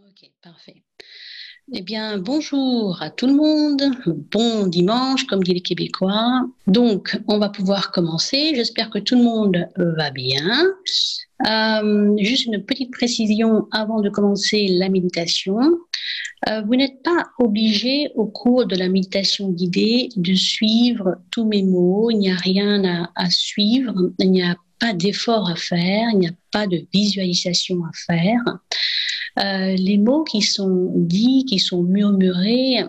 Ok, parfait. Eh bien, bonjour à tout le monde. Bon dimanche, comme dit les Québécois. Donc, on va pouvoir commencer. J'espère que tout le monde va bien. Juste une petite précision avant de commencer la méditation. Vous n'êtes pas obligé au cours de la méditation guidée de suivre tous mes mots. Il n'y a rien à suivre. Il n'y a pas d'effort à faire. Il n'y a pas de visualisation à faire. Les mots qui sont dits, qui sont murmurés,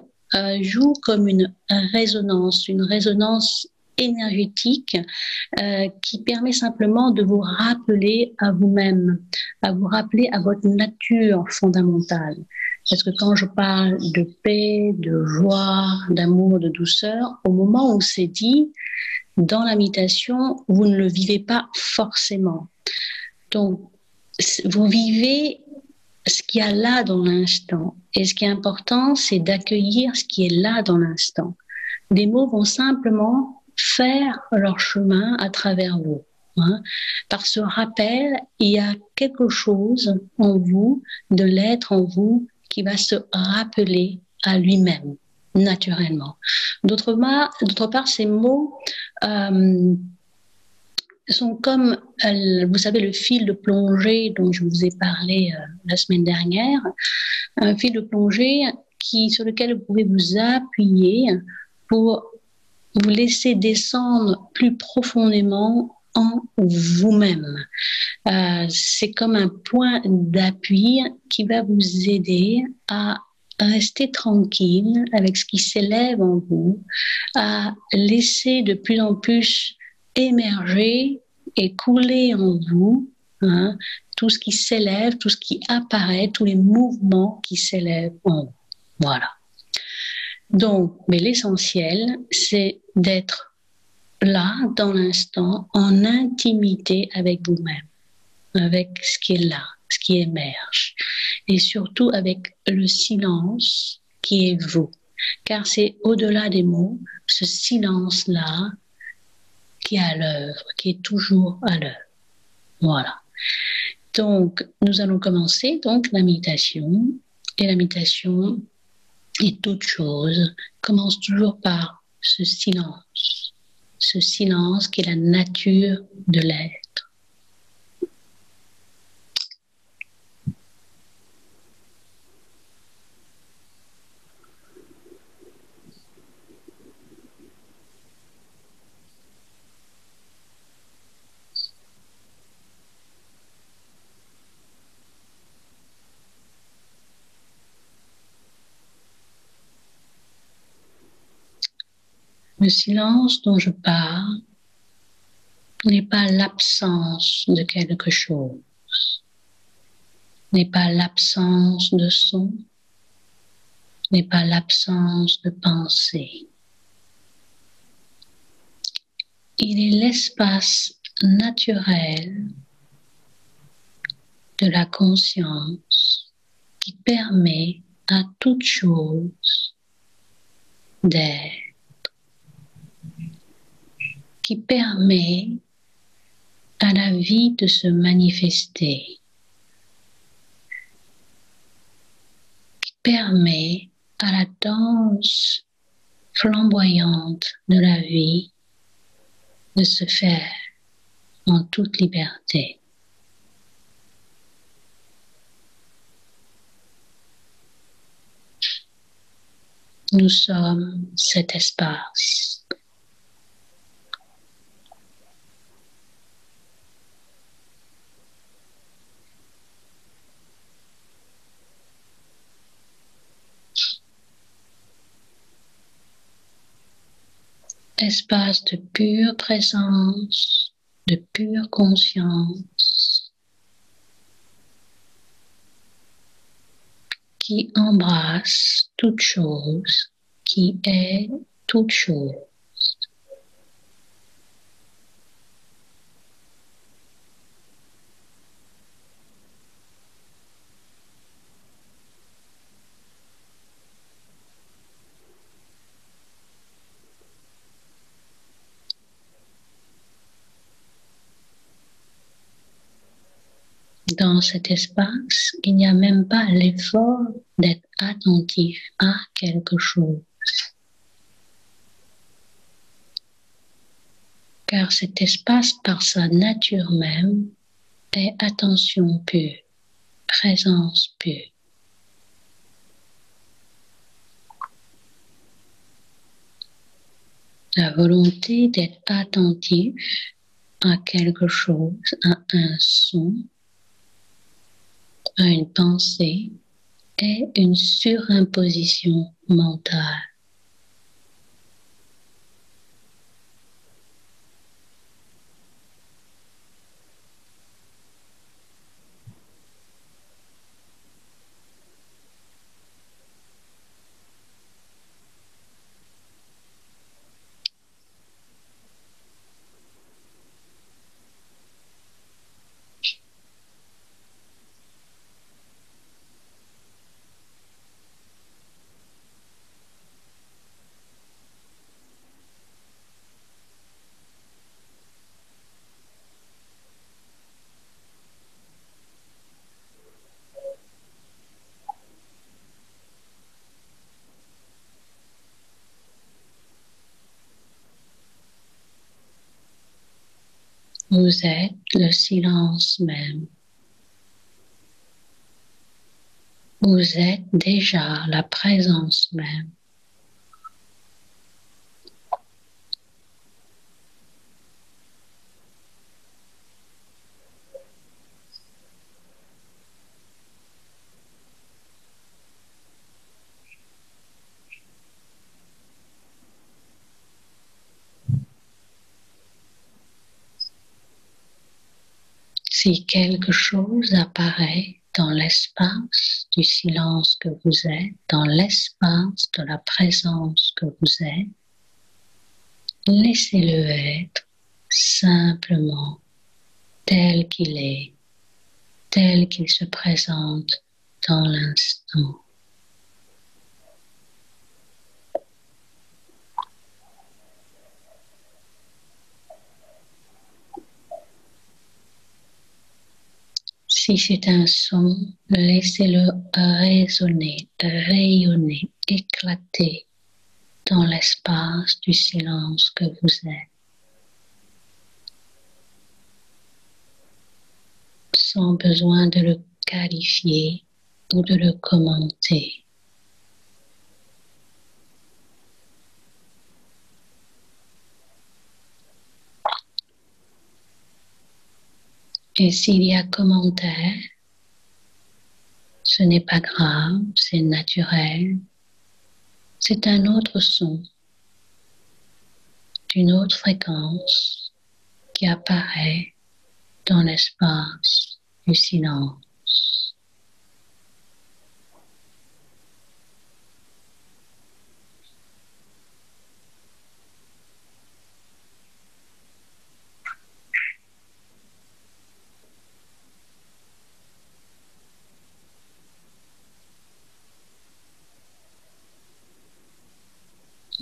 jouent comme une résonance énergétique qui permet simplement de vous rappeler à vous-même, à vous rappeler à votre nature fondamentale. Parce que quand je parle de paix, de joie, d'amour, de douceur, au moment où c'est dit, dans la méditation, vous ne le vivez pas forcément. Donc, vous vivez ce qu'il y a là dans l'instant. Et ce qui est important, c'est d'accueillir ce qui est là dans l'instant. Les mots vont simplement faire leur chemin à travers vous. Hein. Par ce rappel, il y a quelque chose en vous, de l'être en vous, qui va se rappeler à lui-même, naturellement. D'autre part, ces mots sont comme, vous savez, le fil de plongée dont je vous ai parlé la semaine dernière, un fil de plongée sur lequel vous pouvez vous appuyer pour vous laisser descendre plus profondément en vous-même. C'est comme un point d'appui qui va vous aider à rester tranquille avec ce qui s'élève en vous, à laisser de plus en plus émerger et couler en vous, hein, tout ce qui s'élève, tout ce qui apparaît, tous les mouvements qui s'élèvent en vous. Voilà. Donc, mais l'essentiel, c'est d'être là, dans l'instant, en intimité avec vous-même, avec ce qui est là, ce qui émerge, et surtout avec le silence qui est vous. Car c'est au-delà des mots, ce silence-là qui est à l'œuvre, qui est toujours à l'œuvre. Voilà. Donc, nous allons commencer donc la méditation. Et la méditation, et toute chose, commence toujours par ce silence qui est la nature de l'être. Le silence dont je parle n'est pas l'absence de quelque chose, n'est pas l'absence de son, n'est pas l'absence de pensée. Il est l'espace naturel de la conscience qui permet à toute chose d'être, qui permet à la vie de se manifester, qui permet à la danse flamboyante de la vie de se faire en toute liberté. Nous sommes cet espace. Espace de pure présence, de pure conscience, qui embrasse toute chose, qui est toute chose. Dans cet espace, il n'y a même pas l'effort d'être attentif à quelque chose. Car cet espace, par sa nature même, est attention pure, présence pure. La volonté d'être attentif à quelque chose, à un son, à une pensée, est une surimposition mentale. Vous êtes le silence même. Vous êtes déjà la présence même. Si quelque chose apparaît dans l'espace du silence que vous êtes, dans l'espace de la présence que vous êtes, laissez-le être simplement tel qu'il est, tel qu'il se présente dans l'instant. Si c'est un son, laissez-le résonner, rayonner, éclater dans l'espace du silence que vous êtes, sans besoin de le qualifier ou de le commenter. Et s'il y a commentaire, ce n'est pas grave, c'est naturel. C'est un autre son, d'une autre fréquence qui apparaît dans l'espace du silence.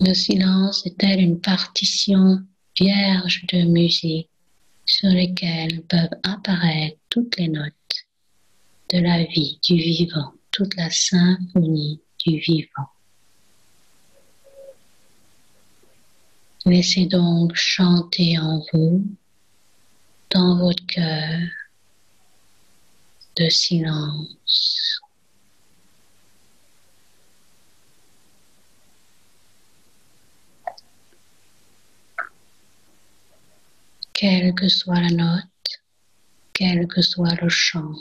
Le silence est-elle une partition vierge de musique sur lesquelles peuvent apparaître toutes les notes de la vie, du vivant, toute la symphonie du vivant. Laissez donc chanter en vous, dans votre cœur, de silence. Quelle que soit la note, quel que soit le chant.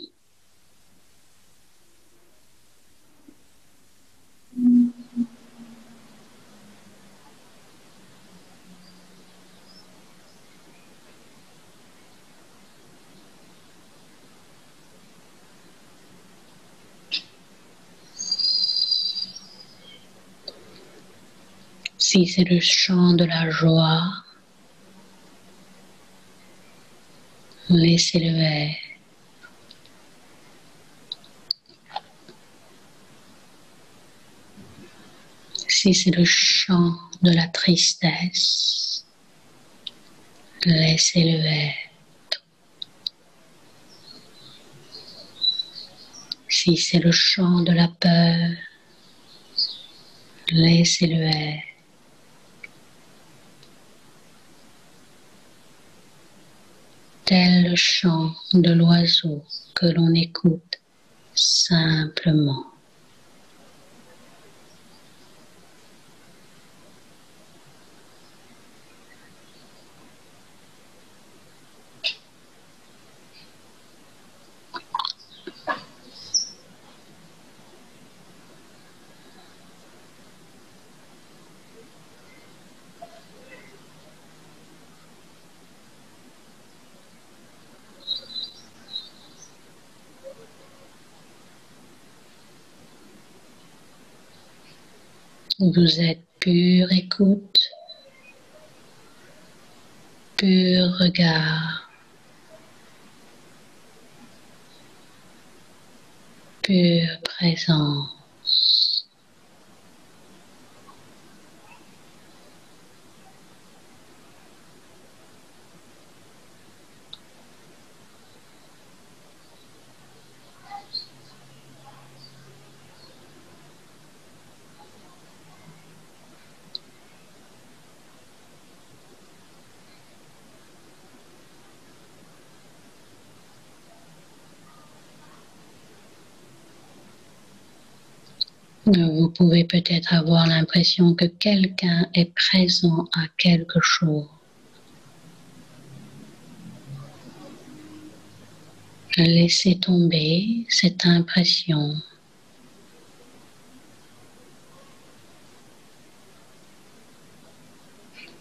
Si c'est le chant de la joie, laissez-le être. Si c'est le chant de la tristesse, laissez-le être. Si c'est le chant de la peur, laissez-le être. Tel le chant de l'oiseau que l'on écoute simplement. Vous êtes pure écoute, pur regard, pure présence. Vous pouvez peut-être avoir l'impression que quelqu'un est présent à quelque chose. Laissez tomber cette impression.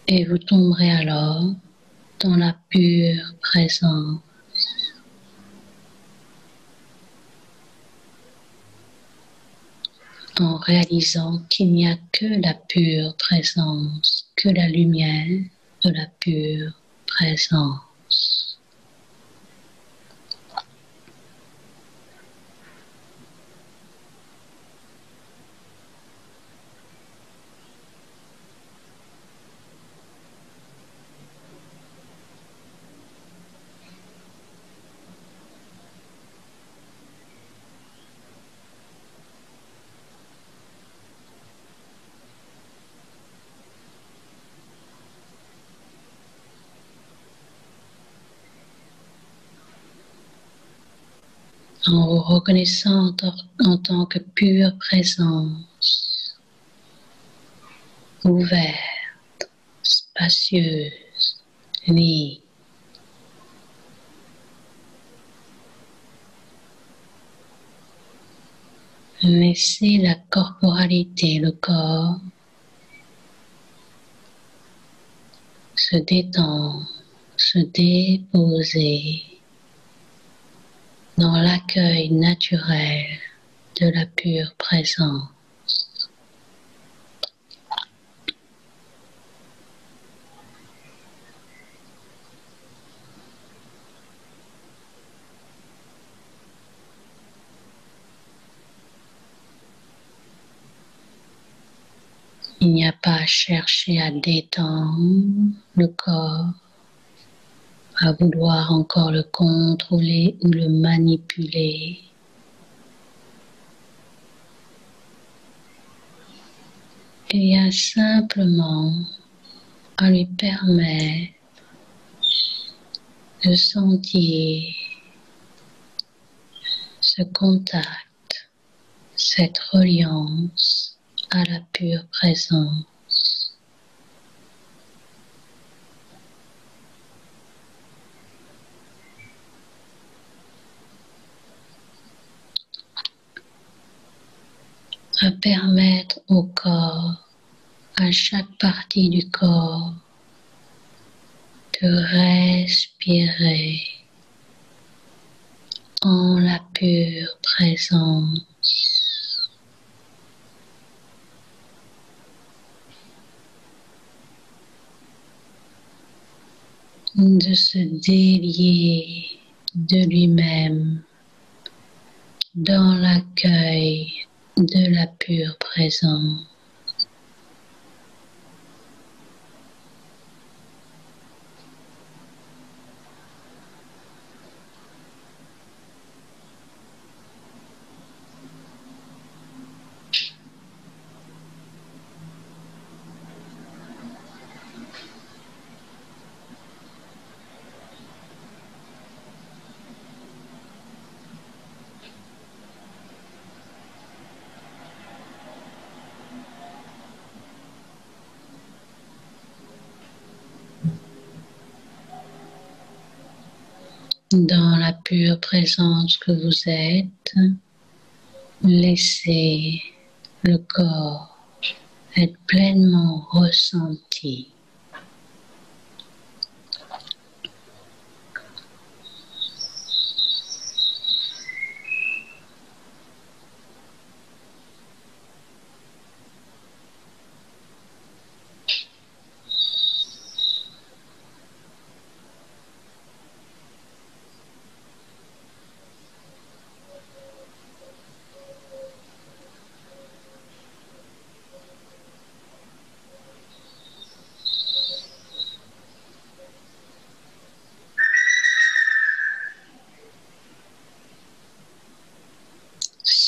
Et vous tomberez alors dans la pure présence. En réalisant qu'il n'y a que la pure présence, que la lumière de la pure présence. En vous reconnaissant en tant que pure présence, ouverte, spacieuse, libre. Laissez la corporalité, le corps, se détendre, se déposer dans l'accueil naturel de la pure présence. Il n'y a pas à chercher à détendre le corps, à vouloir encore le contrôler ou le manipuler. Il y a simplement à lui permettre de sentir ce contact, cette reliance à la pure présence. À permettre au corps, à chaque partie du corps, de respirer en la pure présence. De se délier de lui-même dans l'accueil de la pure présence. Dans la pure présence que vous êtes, laissez le corps être pleinement ressenti.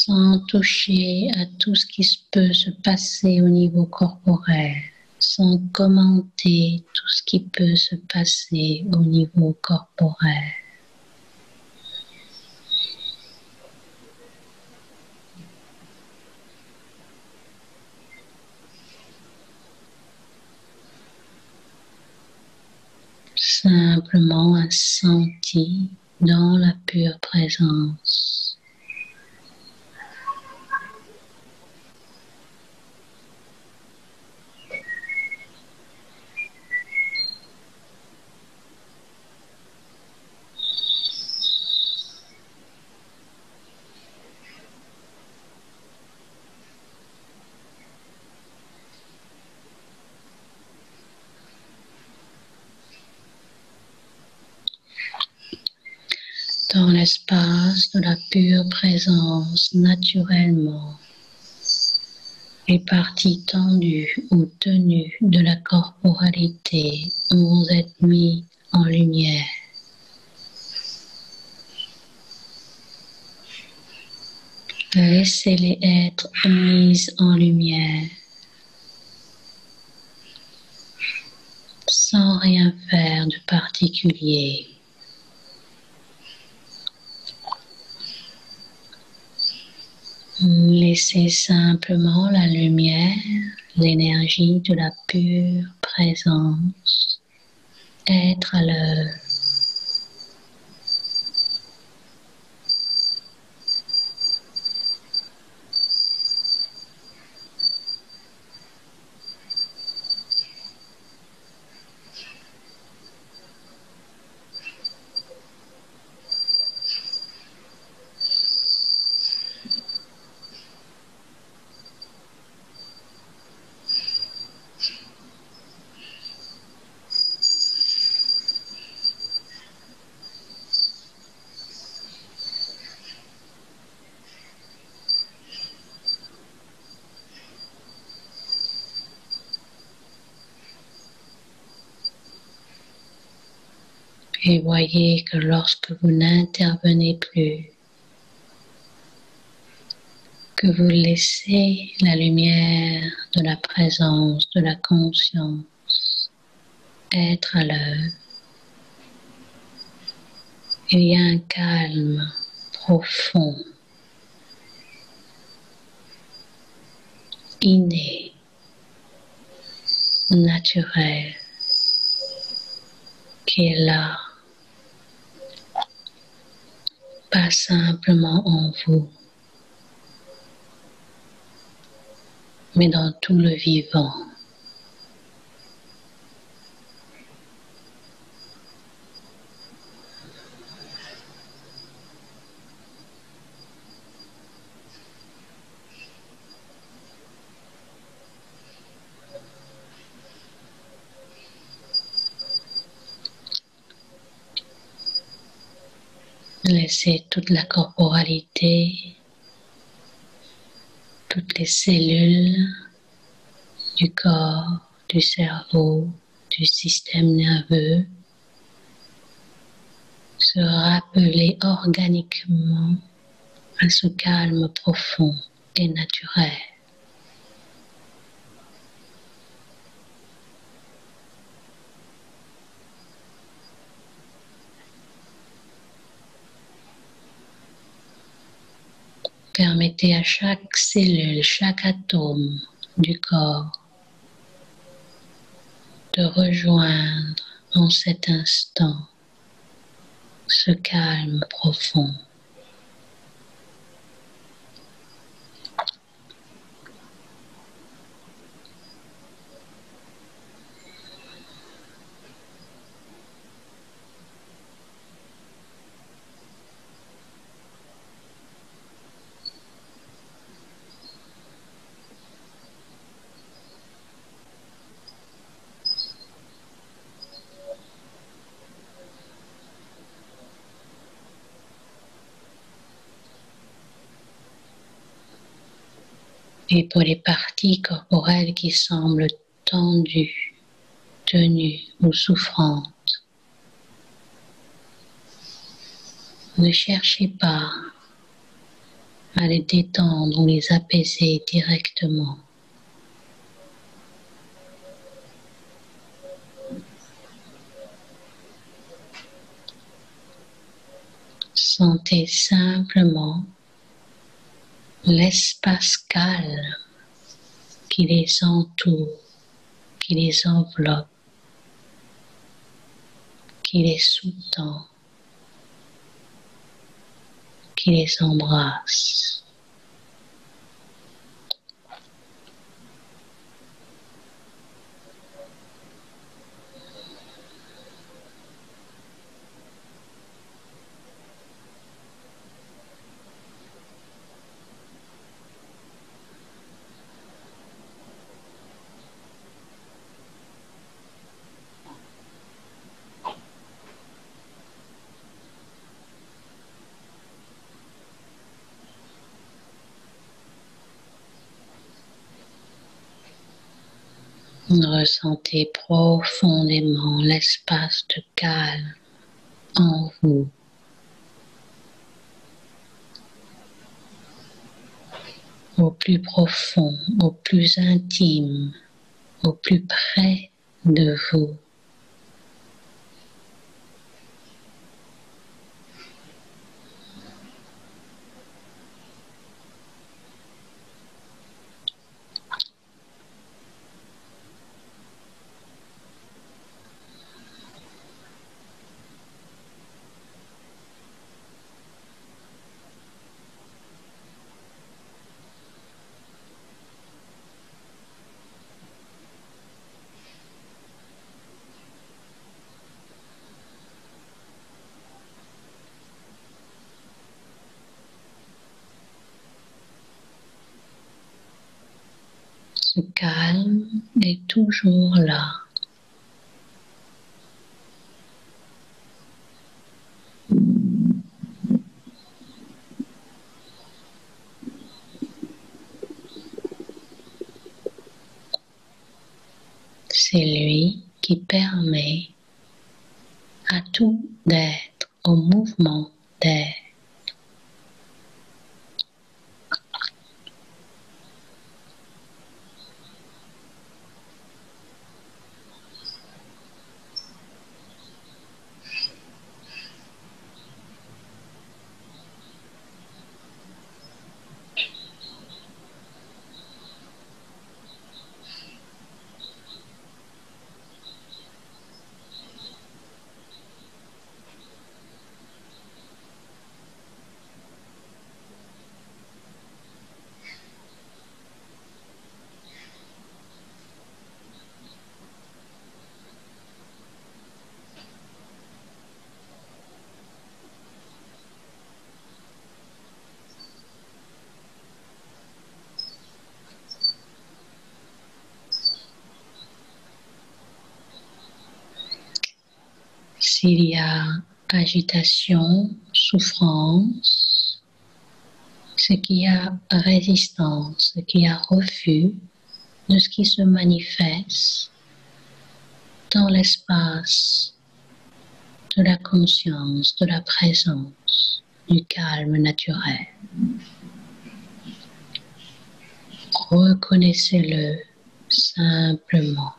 Sans toucher à tout ce qui peut se passer au niveau corporel, sans commenter tout ce qui peut se passer au niveau corporel. Simplement un senti dans la pure présence. Dans l'espace de la pure présence, naturellement, les parties tendues ou tenues de la corporalité vont être mises en lumière. Laissez-les être mises en lumière, sans rien faire de particulier. Laissez simplement la lumière, l'énergie de la pure présence être à l'œuvre. Et voyez que lorsque vous n'intervenez plus, que vous laissez la lumière de la présence, de la conscience être à l'œuvre, il y a un calme profond, inné, naturel, qui est là, pas simplement en vous, mais dans tout le vivant. Laissez toute la corporalité, toutes les cellules du corps, du cerveau, du système nerveux se rappeler organiquement à ce calme profond et naturel. Permettez à chaque cellule, chaque atome du corps de rejoindre en cet instant ce calme profond. Et pour les parties corporelles qui semblent tendues, tenues ou souffrantes, ne cherchez pas à les détendre ou les apaiser directement. Sentez simplement l'espace calme qui les entoure, qui les enveloppe, qui les sous-tend, qui les embrasse. Ressentez profondément l'espace de calme en vous. Au plus profond, au plus intime, au plus près de vous. Ce calme est toujours là. C'est lui qui permet à tout d'être au mouvement d'être. S'il y a agitation, souffrance, ce qui a résistance, ce qui a refus de ce qui se manifeste dans l'espace de la conscience, de la présence, du calme naturel. Reconnaissez-le simplement.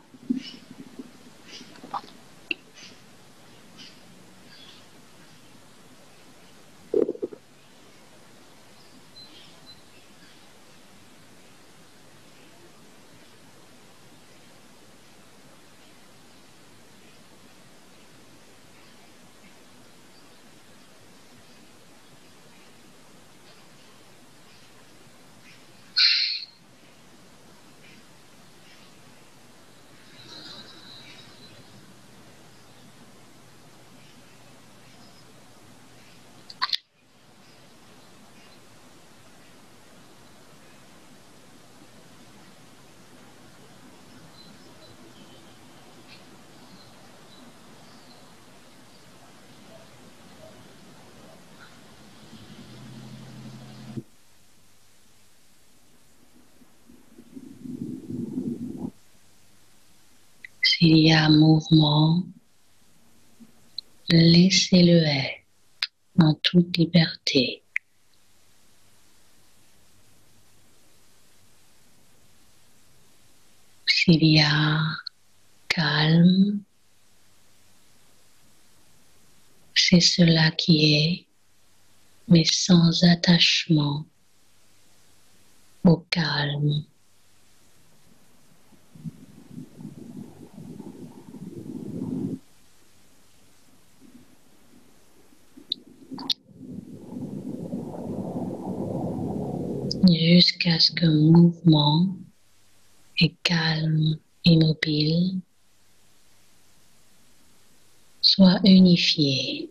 S'il y a mouvement, laissez-le être en toute liberté. S'il y a calme, c'est cela qui est, mais sans attachement au calme. Jusqu'à ce qu'un mouvement est calme, immobile, soit unifié.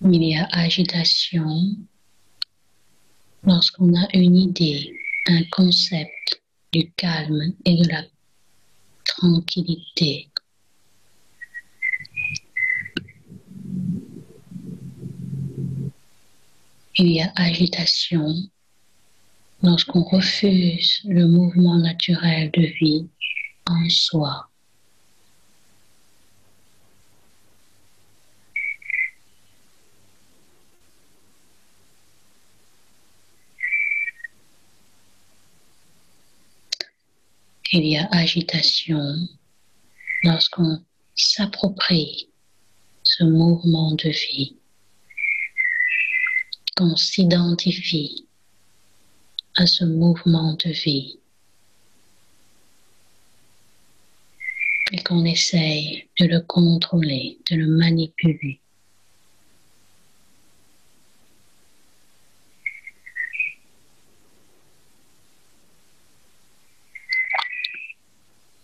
Il y a agitation lorsqu'on a une idée, un concept du calme et de la tranquillité. Il y a agitation lorsqu'on refuse le mouvement naturel de vie en soi. Il y a agitation lorsqu'on s'approprie ce mouvement de vie, qu'on s'identifie à ce mouvement de vie et qu'on essaye de le contrôler, de le manipuler.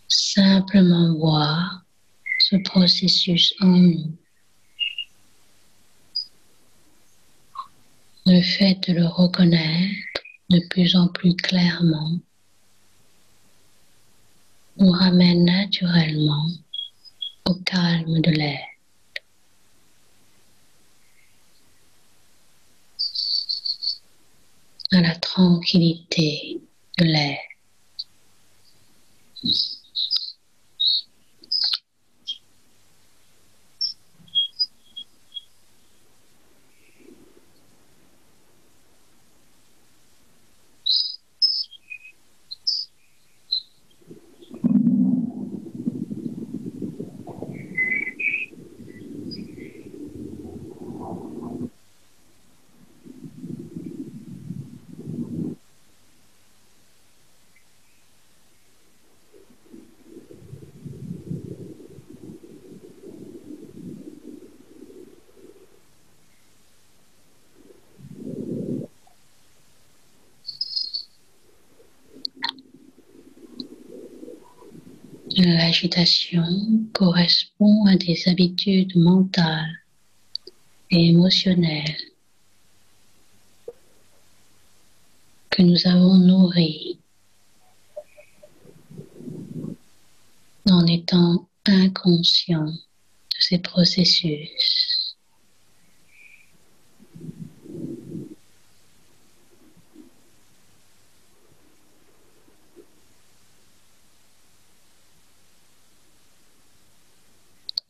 Simplement voir ce processus en nous. Le fait de le reconnaître de plus en plus clairement nous ramène naturellement au calme de l'être. À la tranquillité de l'être. L'agitation correspond à des habitudes mentales et émotionnelles que nous avons nourries en étant inconscient de ces processus.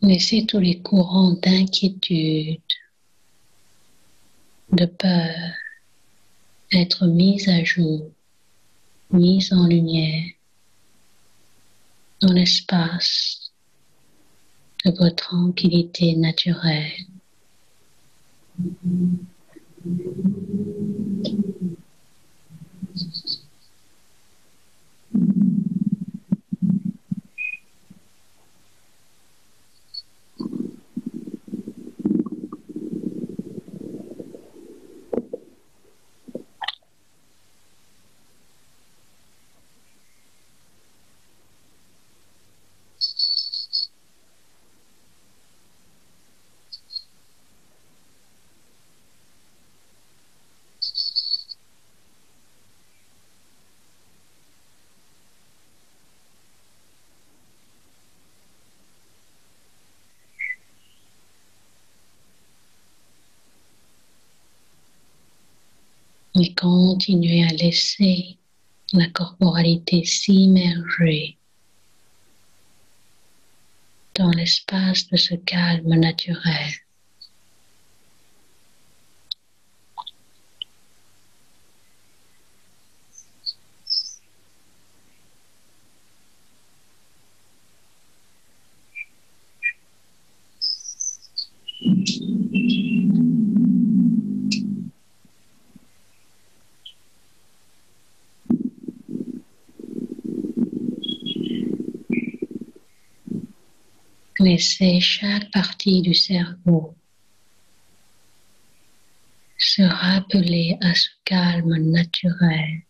Laissez tous les courants d'inquiétude, de peur être mis à jour, mis en lumière dans l'espace de votre tranquillité naturelle. Et continuez à laisser la corporalité s'immerger dans l'espace de ce calme naturel. Laissez chaque partie du cerveau se rappeler à ce calme naturel.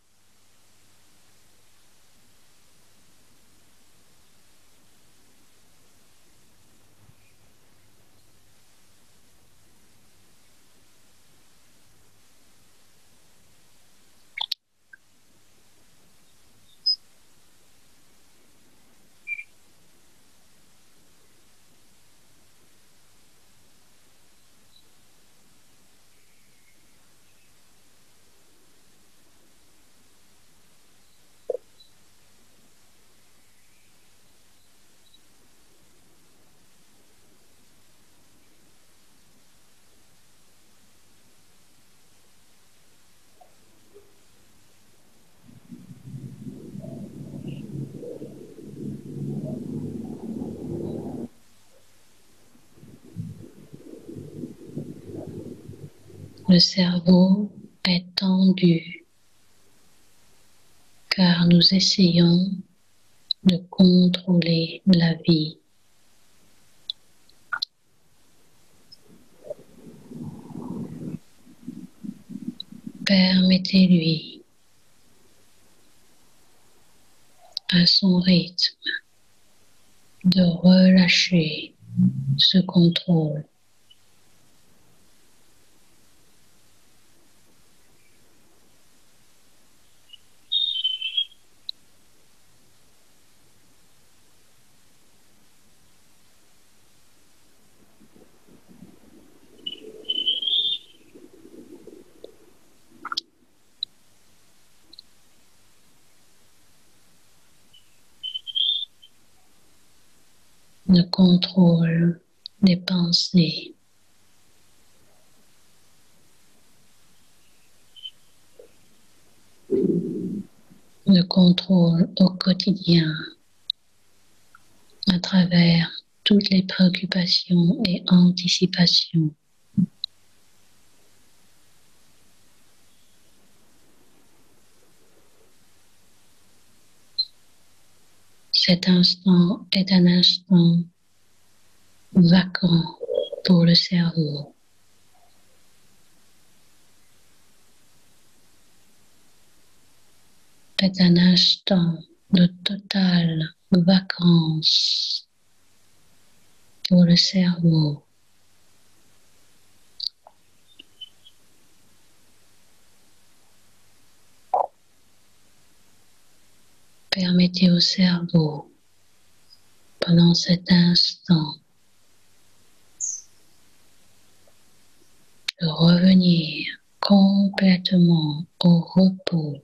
Le cerveau est tendu car nous essayons de contrôler la vie. Permettez-lui à son rythme de relâcher ce contrôle. Le contrôle des pensées. Le contrôle au quotidien à travers toutes les préoccupations et anticipations. Cet instant est un instant vacant pour le cerveau. Est un instant de totale vacances pour le cerveau. Permettez au cerveau pendant cet instant de revenir complètement au repos.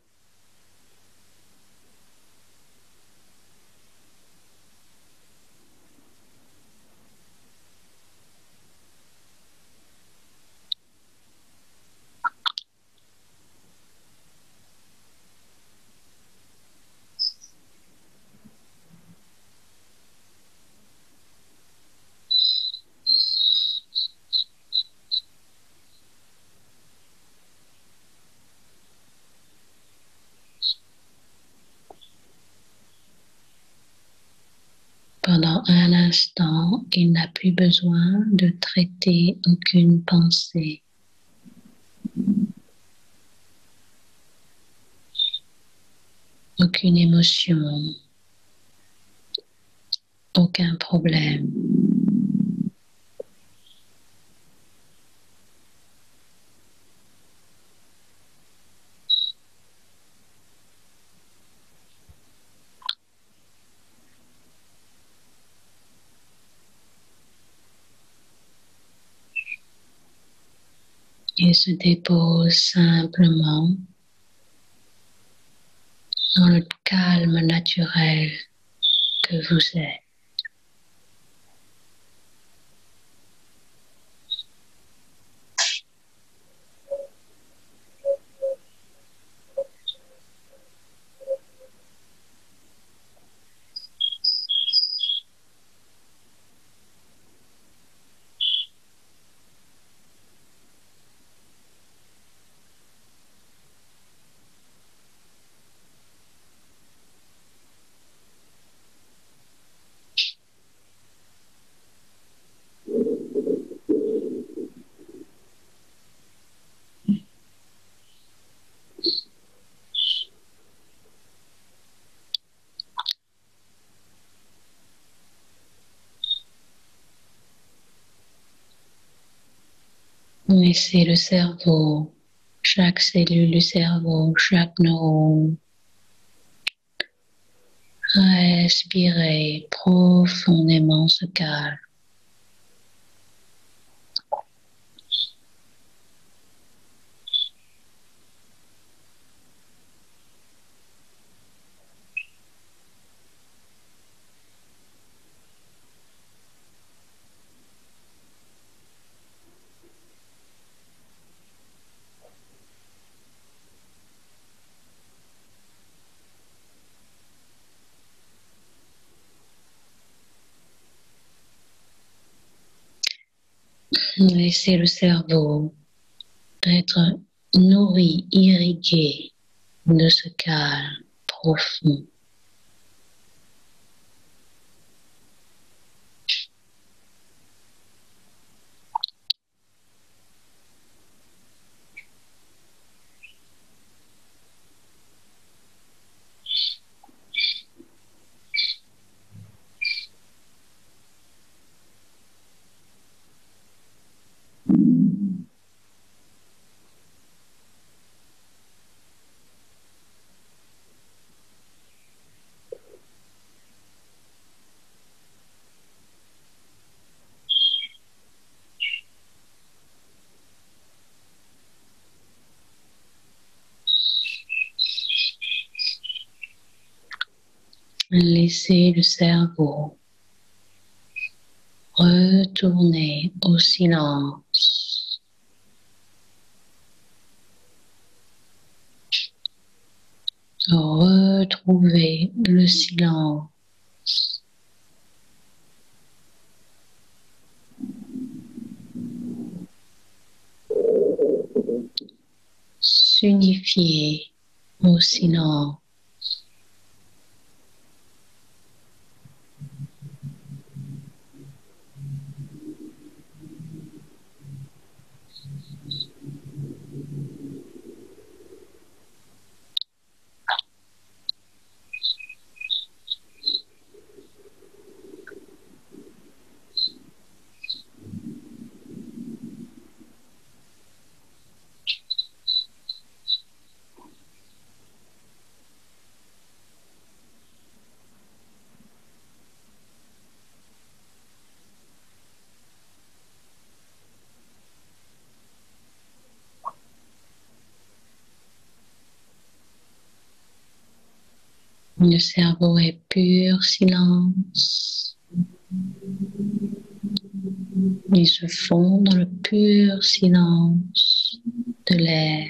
Pendant un instant, il n'a plus besoin de traiter aucune pensée. Aucune émotion, aucun problème. Il se dépose simplement dans le calme naturel que vous êtes. Laissez le cerveau, chaque cellule du cerveau, chaque neurone, respirer profondément ce calme. Laissez le cerveau être nourri, irrigué de ce calme profond. Laissez le cerveau retourner au silence. Retrouvez le silence. S'unifier au silence. Le cerveau est pur silence. Il se fond dans le pur silence de l'air.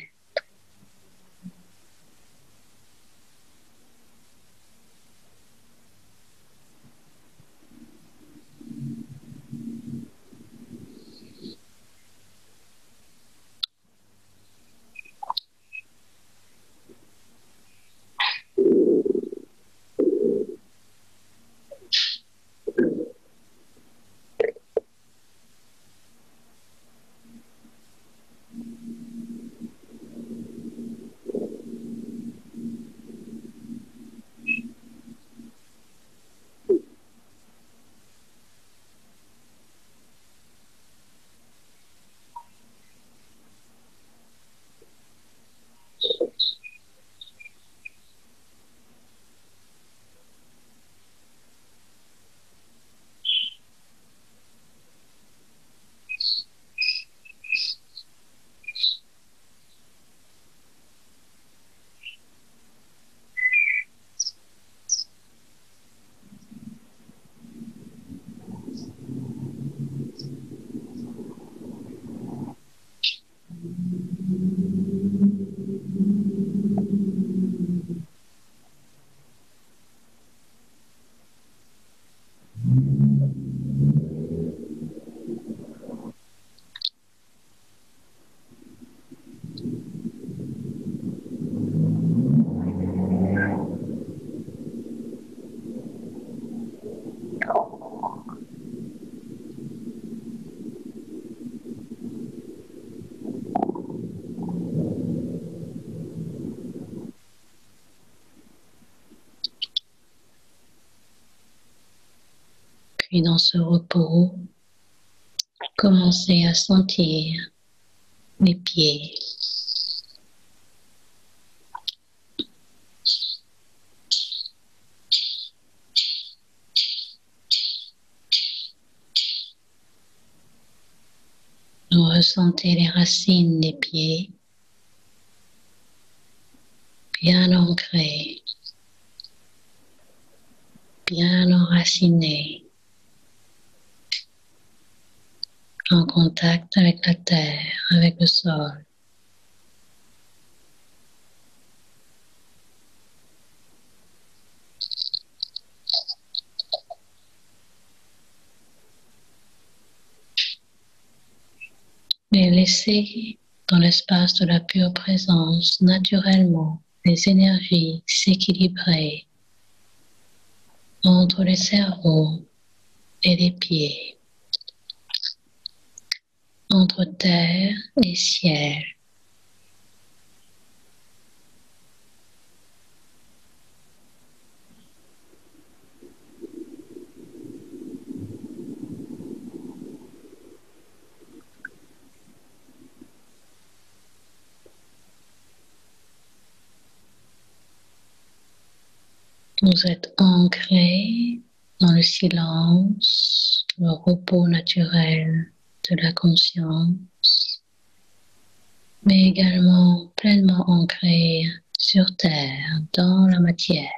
Puis dans ce repos, commencez à sentir les pieds. Ressentez les racines des pieds, bien ancrées, bien enracinées, en contact avec la terre, avec le sol. Et laissez dans l'espace de la pure présence naturellement les énergies s'équilibrer entre les cerveaux et les pieds, entre terre et ciel. Vous êtes ancré dans le silence, le repos naturel de la conscience, mais également pleinement ancré sur terre, dans la matière.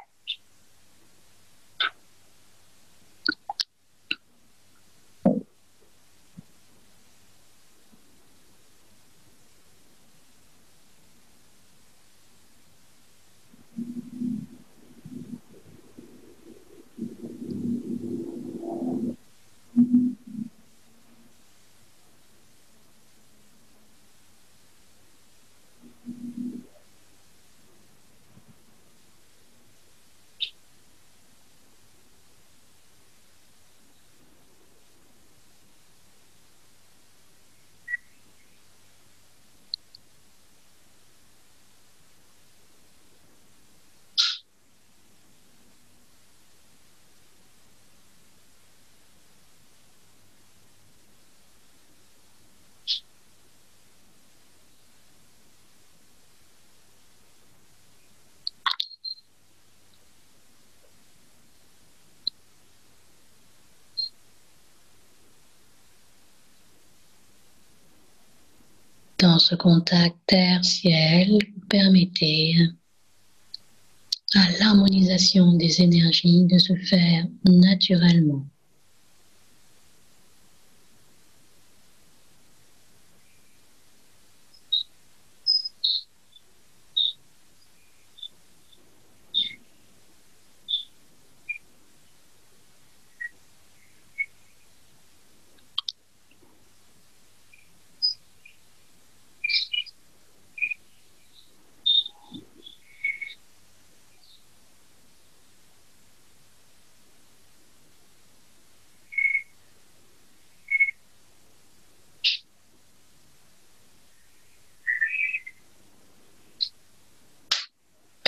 Dans ce contact terre-ciel, vous permettez à l'harmonisation des énergies de se faire naturellement.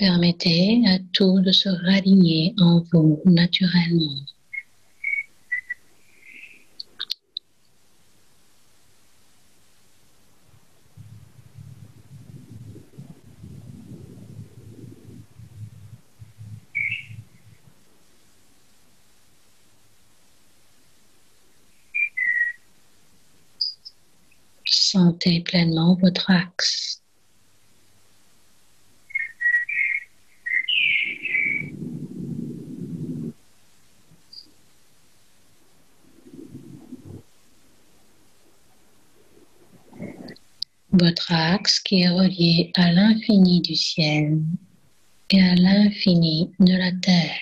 Permettez à tout de se raligner en vous naturellement. Sentez pleinement votre axe. Votre axe qui est relié à l'infini du ciel et à l'infini de la terre.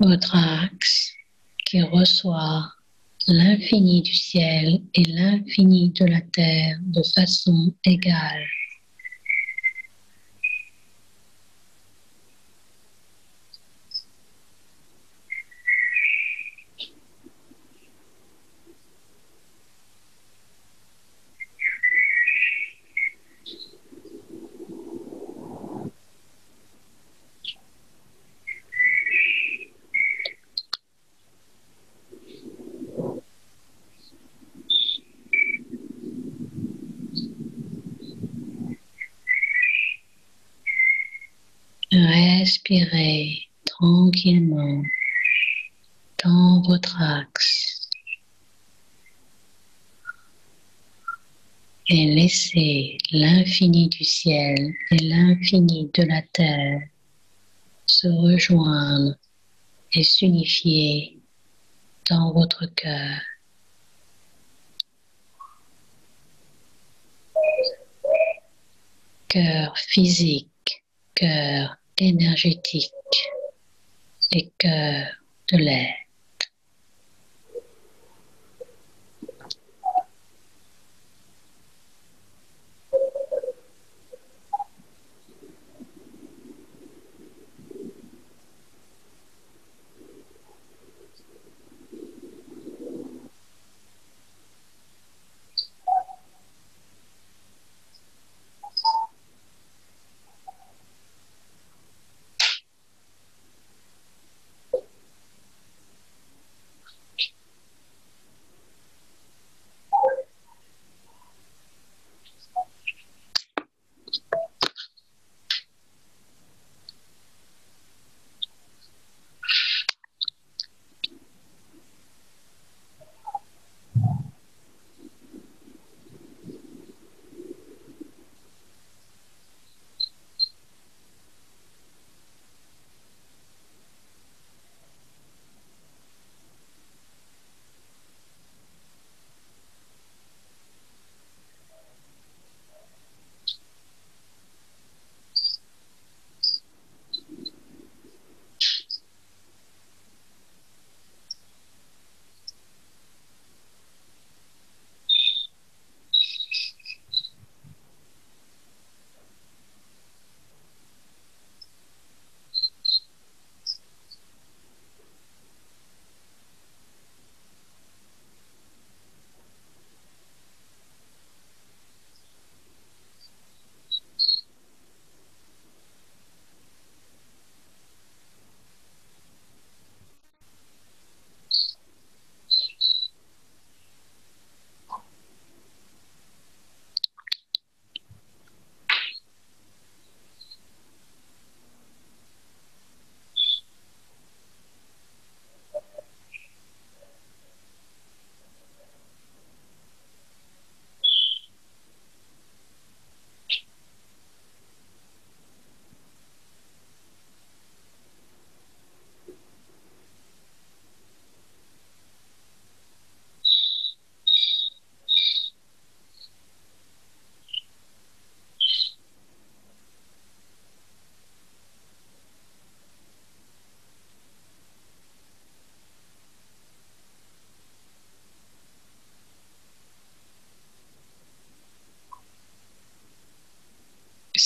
Votre axe qui reçoit l'infini du ciel et l'infini de la terre de façon égale. Respirez tranquillement dans votre axe et laissez l'infini du ciel et l'infini de la terre se rejoindre et s'unifier dans votre cœur. Cœur physique, cœur énergétique et cœur de l'air.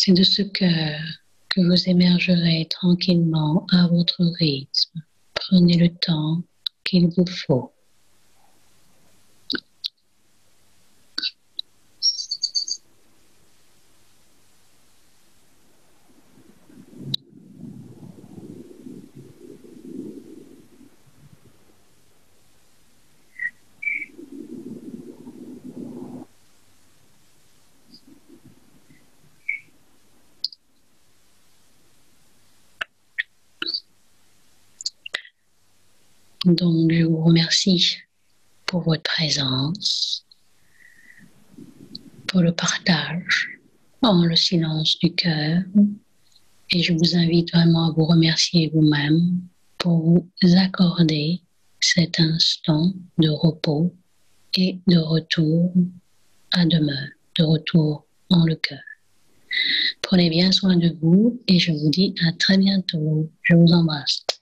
C'est de ce cœur que vous émergerez tranquillement à votre rythme. Prenez le temps qu'il vous faut. Donc, je vous remercie pour votre présence, pour le partage, dans le silence du cœur. Et je vous invite vraiment à vous remercier vous-même pour vous accorder cet instant de repos et de retour à demeure, de retour dans le cœur. Prenez bien soin de vous et je vous dis à très bientôt. Je vous embrasse.